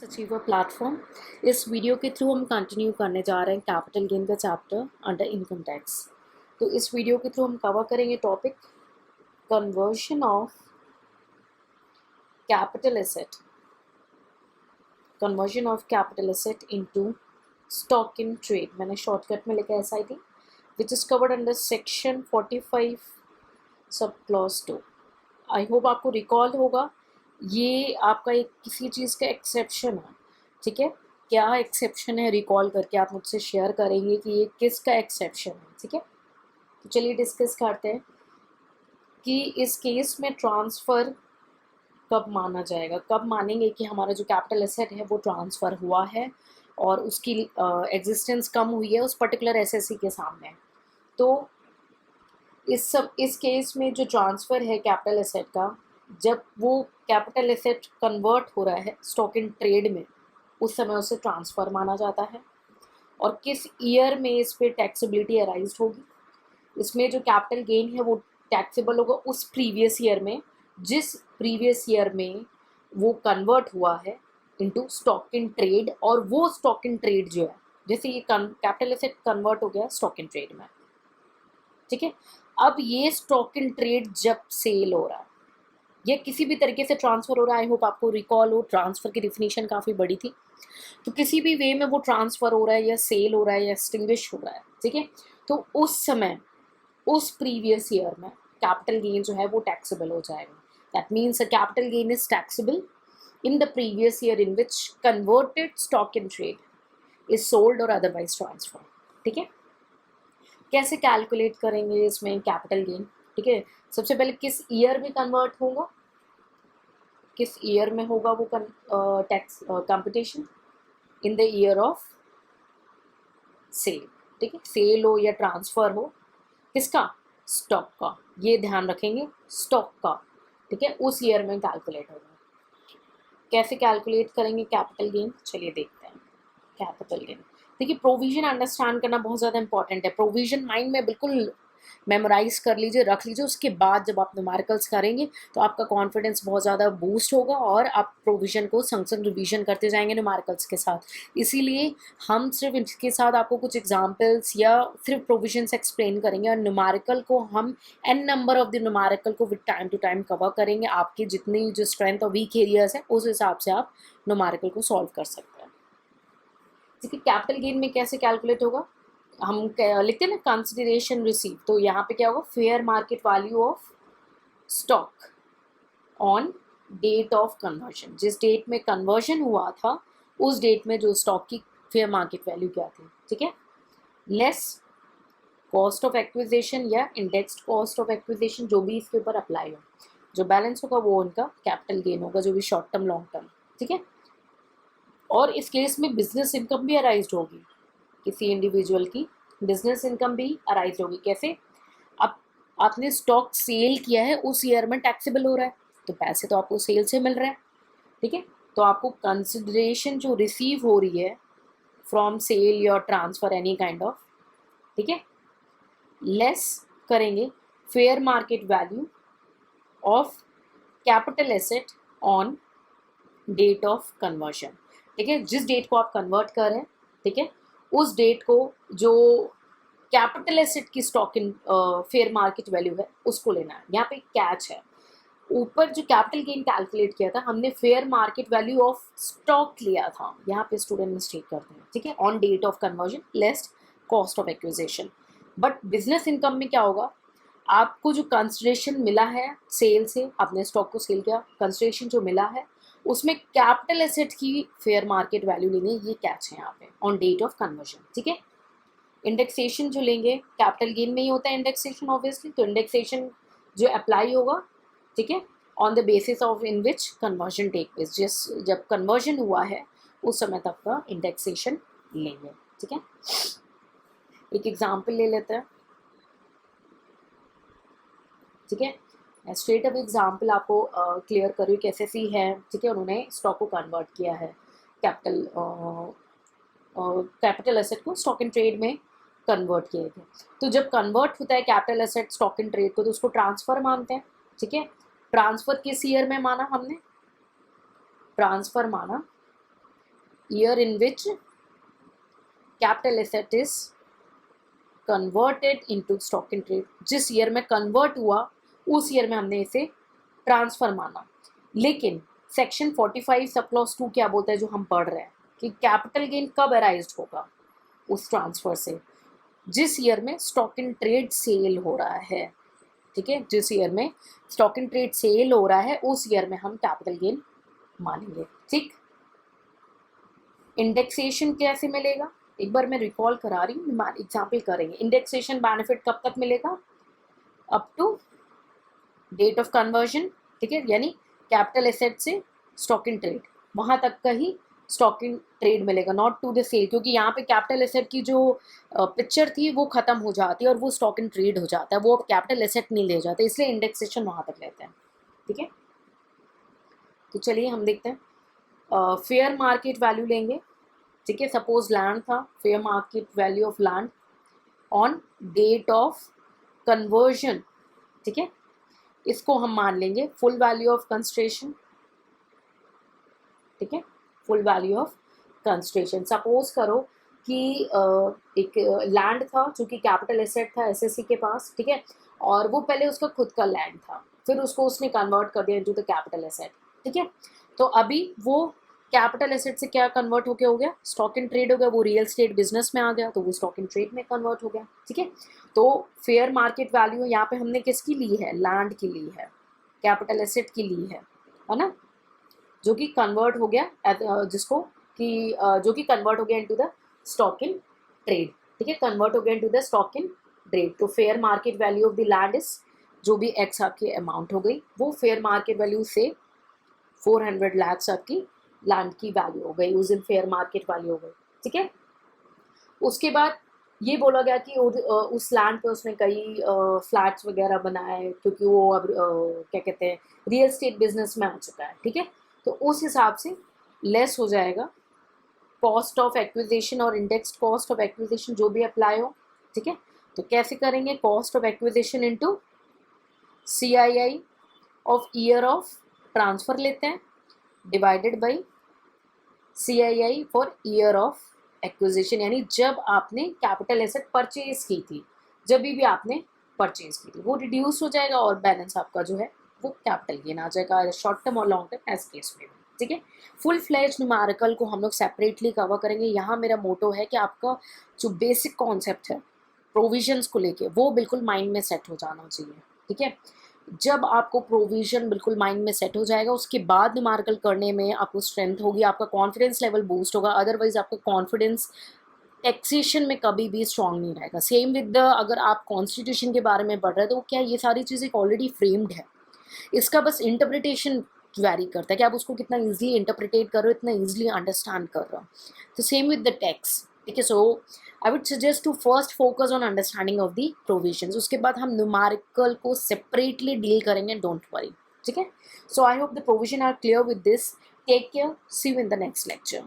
Achiever platform. इस video के through हम कंटिन्यू करने जा रहे हैं कैपिटल गेन का चैप्टर अंडर इनकम टैक्स। तो इस वीडियो के थ्रू हम कवर करेंगे topic conversion of capital asset, conversion of capital asset into stock in trade. मैंने शॉर्टकट में लिखा SIT, which is covered under section 45 sub clause 2। I hope आपको recall होगा, ये आपका एक किसी चीज़ का एक्सेप्शन है। ठीक है, क्या एक्सेप्शन है रिकॉल करके आप मुझसे शेयर करेंगे कि ये किसका एक्सेप्शन है। ठीक है, तो चलिए डिस्कस करते हैं कि इस केस में ट्रांसफ़र कब माना जाएगा, कब मानेंगे कि हमारा जो कैपिटल एसेट है वो ट्रांसफ़र हुआ है और उसकी एग्जिस्टेंस कम हुई है उस पर्टिकुलर SSC के सामने। तो इस केस में जो ट्रांसफ़र है कैपिटल एसेट का, जब वो कैपिटल एसेट कन्वर्ट हो रहा है स्टॉक इन ट्रेड में, उस समय उसे ट्रांसफ़र माना जाता है। और किस ईयर में इस पर टैक्सेबिलिटी अराइज होगी, इसमें जो कैपिटल गेन है वो टैक्सेबल होगा उस प्रीवियस ईयर में जिस प्रीवियस ईयर में वो कन्वर्ट हुआ है इनटू स्टॉक इन ट्रेड। और वो स्टॉक इन ट्रेड जो है, जैसे ये कैपिटल एसेट कन्वर्ट हो गया स्टॉक इन ट्रेड में, ठीक है। अब ये स्टॉक इन ट्रेड जब सेल हो रहा है या किसी भी तरीके से ट्रांसफ़र हो रहा है, आई होप आपको रिकॉल हो, ट्रांसफ़र की डिफिनीशन काफ़ी बड़ी थी। तो किसी भी वे में वो ट्रांसफ़र हो रहा है या सेल हो रहा है या एक्सटिंग्विश हो रहा है, ठीक है, तो उस समय उस प्रीवियस ईयर में कैपिटल गेन जो है वो टैक्सेबल हो जाएगा। That means a capital gain is taxable in the previous year in which converted stock in trade is sold और अदरवाइज ट्रांसफर। ठीक है, कैसे कैलकुलेट करेंगे इसमें कैपिटल गेन। ठीक है, सबसे पहले किस ईयर में कन्वर्ट होगा, किस ईयर में होगा वो tax competition, in the year of sale. ठीक है, सेल हो या ट्रांसफ़र हो, किसका, स्टॉक का, ये ध्यान रखेंगे, स्टॉक का। ठीक है, उस ईयर में कैलकुलेट होगा। कैसे कैलकुलेट करेंगे कैपिटल गेन, चलिए देखते हैं। कैपिटल गेन, देखिए प्रोविजन अंडरस्टैंड करना बहुत ज़्यादा इंपॉर्टेंट है। प्रोविजन माइंड में बिल्कुल मेमोराइज कर लीजिए, रख लीजिए। उसके बाद जब आप न्यूमेरिकल्स करेंगे तो आपका कॉन्फिडेंस बहुत ज़्यादा बूस्ट होगा और आप प्रोविजन को संग संग रिविजन करते जाएंगे न्यूमेरिकल्स के साथ। इसीलिए हम सिर्फ इसके साथ आपको कुछ एग्जांपल्स या सिर्फ प्रोविजंस एक्सप्लेन करेंगे और न्यूमेरिकल को हम n number of the numerical को with time to time cover करेंगे। आपकी जितनी जो स्ट्रेंथ और वीक एरियाज है उस हिसाब से आप न्यूमेरिकल को सॉल्व कर सकते हैं। देखिए कैपिटल गेन में कैसे कैलकुलेट होगा, हम लिखते हैं ना कंसिडरेशन रिसीव, तो यहाँ पे क्या होगा, fair market value of stock on date of conversion. जिस डेट में कन्वर्जन हुआ था उस डेट में जो स्टॉक की फेयर मार्केट वैल्यू क्या थी, ठीक है, लेस कॉस्ट ऑफ एक्विजिशन या इंडेक्स्ड कॉस्ट ऑफ एक्विजिशन, जो भी इसके ऊपर अप्लाई हो, जो बैलेंस होगा वो उनका कैपिटल गेन होगा, जो भी शॉर्ट टर्म लॉन्ग टर्म। ठीक है, और इस केस में बिजनेस इनकम भी अराइज होगी, किसी इंडिविजुअल की बिजनेस इनकम भी अराइज होगी। कैसे, अब आपने स्टॉक सेल किया है उस ईयर में टैक्सेबल हो रहा है, तो पैसे तो आपको सेल से मिल रहे हैं। ठीक है, तो आपको कंसिडरेशन जो रिसीव हो रही है फ्रॉम सेल या ट्रांसफर एनी काइंड ऑफ, ठीक है, लेस करेंगे fair market value of capital asset on date of conversion. ठीक है, जिस डेट को आप कन्वर्ट कर रहे हैं, ठीक है, उस डेट को जो कैपिटल एसेट की stock in fair market value है उसको लेना है। यहाँ पे कैच है, ऊपर जो कैपिटल गेन कैलकुलेट किया था हमने fair market value of stock लिया था, यहाँ पे स्टूडेंट मिस्टेक करते हैं। ठीक है, on date of conversion less cost of acquisition. But business income में क्या होगा, आपको जो कंसिडरेशन मिला है सेल से, आपने स्टॉक को सेल किया, कंसिडरेशन जो मिला है उसमें कैपिटल एसेट की फेयर मार्केट वैल्यू लेनी है, ये कैच है यहाँ पे, ऑन डेट ऑफ कन्वर्जन। ठीक है, इंडेक्सेशन जो लेंगे कैपिटल गेन में ही होता है इंडेक्सेशन ऑब्वियसली, तो इंडेक्सेशन जो अप्लाई होगा, ठीक है, on the basis of in which conversion take place, जिस जब कन्वर्जन हुआ है उस समय तक का इंडेक्सेशन लेंगे। ठीक है, एक एग्जाम्पल ले लेते हैं। ठीक है, स्ट्रेट अप एग्जाम्पल आपको क्लियर करूँ कैसे सी है। ठीक है, उन्होंने स्टॉक को कन्वर्ट किया है, कैपिटल एसेट को स्टॉक इन ट्रेड में कन्वर्ट किए थे। तो जब कन्वर्ट होता है capital asset stock in trade को तो उसको ट्रांसफ़र मानते हैं। ठीक है, ट्रांसफ़र किस ईयर में माना हमने, ट्रांसफ़र माना year in which capital asset is converted into stock in trade, जिस ईयर में कन्वर्ट हुआ उस ईयर में हमने इसे ट्रांसफर माना। लेकिन सेक्शन 45 सब क्लॉज 2 क्या बोलता है जो हम पढ़ रहे हैं कि कैपिटल गेन कब अराइज होगा उस ट्रांसफर से, जिस ईयर में स्टॉक इन ट्रेड सेल हो रहा है। ठीक है, जिस ईयर में स्टॉक इन ट्रेड सेल हो रहा है उस ईयर में हम कैपिटल गेन मानेंगे। ठीक, इंडेक्सेशन कैसे मिलेगा एक बार मैं रिकॉल करा रही हूँ, एग्जाम्पल करेंगे। इंडेक्सेशन बेनिफिट कब तक मिलेगा, up to date of conversion. ठीक है, यानी कैपिटल एसेट से स्टॉक इन ट्रेड, वहां तक का ही स्टॉक इन ट्रेड मिलेगा, नॉट टू द सेल, क्योंकि यहाँ पे कैपिटल एसेट की जो पिक्चर थी वो खत्म हो जाती है और वो स्टॉक इन ट्रेड हो जाता है, वो कैपिटल एसेट नहीं ले जाते, इसलिए इंडेक्सेशन वहां तक लेते हैं। ठीक है, तो चलिए हम देखते हैं फेयर मार्केट वैल्यू लेंगे। ठीक है, सपोज लैंड था, fair market value of land on date of conversion. ठीक है, इसको हम मान लेंगे फुल वैल्यू ऑफ कंस्ट्रेशन। ठीक है, full value of concentration. Suppose करो कि एक लैंड था जो कि कैपिटल एसेट था एसएससी के पास। ठीक है, और वो पहले उसका खुद का लैंड था, फिर उसको उसने कन्वर्ट कर दिया इनटू द कैपिटल एसेट। ठीक है, तो अभी वो कैपिटल एसेट से क्या कन्वर्ट होके हो गया, स्टॉक इन ट्रेड हो गया, वो रियल स्टेट बिजनेस में आ गया, तो वो स्टॉक इन ट्रेड में कन्वर्ट हो गया। ठीक है, तो फेयर मार्केट वैल्यू यहाँ पे हमने किसकी ली है, लैंड की ली है, कैपिटल एसेट की ली है ना, जो कि कन्वर्ट हो गया जिसको कि जो कि कन्वर्ट हो गया into the stock in trade. ठीक है, कन्वर्ट हो गया into the stock in trade. तो fair market value of the land is, जो भी एक्स आपकी अमाउंट हो गई, वो फेयर मार्केट वैल्यू से 400 लाख आपकी लैंड की वैल्यू हो गई, उस दिन फेयर मार्केट वैल्यू हो गई। ठीक है, उसके बाद ये बोला गया कि उस लैंड पे उसने कई फ्लैट्स वगैरह बनाए, क्योंकि वो अब क्या कहते हैं रियल स्टेट बिजनेस में आ चुका है। ठीक है, तो उस हिसाब से लेस हो जाएगा कॉस्ट ऑफ एक्विजिशन और इंडेक्स्ड कॉस्ट ऑफ एक्विजिशन जो भी अप्लाई हो। ठीक है, तो कैसे करेंगे, cost of acquisition into CII of year of transfer लेते हैं, divided by CII for year of acquisition, यानी जब आपने कैपिटल एसेट परचेज की थी, जब भी आपने परचेज की थी वो रिड्यूस हो जाएगा और बैलेंस आपका जो है वो कैपिटल गेन आ जाएगा, शॉर्ट टर्म और लॉन्ग टर्म एज केस में। ठीक है, फुल फ्लैज न्यूमेरिकल को हम लोग सेपरेटली कवर करेंगे। यहाँ मेरा मोटो है कि आपका जो बेसिक कॉन्सेप्ट है प्रोविजंस को लेके वो बिल्कुल माइंड में सेट हो जाना चाहिए। ठीक है, जब आपको प्रोविजन बिल्कुल माइंड में सेट हो जाएगा उसके बाद न्यूमेरिकल करने में आपको स्ट्रेंथ होगी, आपका कॉन्फिडेंस लेवल बूस्ट होगा, अदरवाइज आपका कॉन्फिडेंस टैक्सेशन में कभी भी स्ट्रांग नहीं रहेगा। सेम विद द, अगर आप कॉन्स्टिट्यूशन के बारे में पढ़ रहे हैं तो क्या ये सारी चीज़ें ऑलरेडी फ्रेम्ड है, इसका बस इंटरप्रिटेशन वैरी करता है कि आप उसको कितना ईजिली इंटरप्रिटेट कर रहे हो, इतना ईजिली अंडरस्टैंड कर रहे हो। तो सेम विद द टेक्स्ट। ठीक है, so I would suggest to first focus on understanding of the provisions, उसके बाद हम न्यूमेरिकल को सेपरेटली डील करेंगे, डोंट वरी। ठीक है, so I hope the provision are clear with this. Take care, see you in the next lecture.